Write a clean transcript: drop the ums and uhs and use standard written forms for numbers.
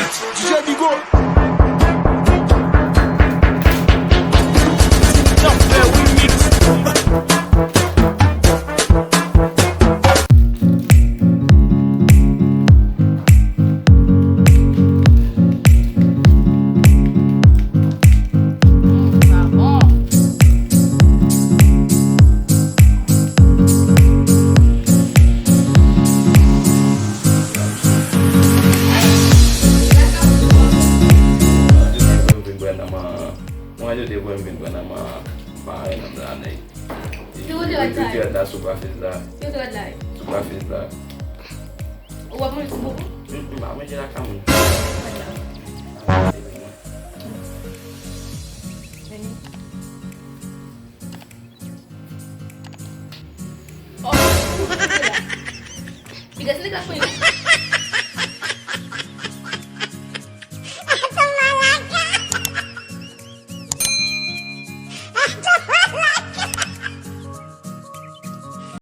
DJ Bigo. Superfície lá. O amor de burro? Vamos girar a caminho. Oh, tiga sini kan punya.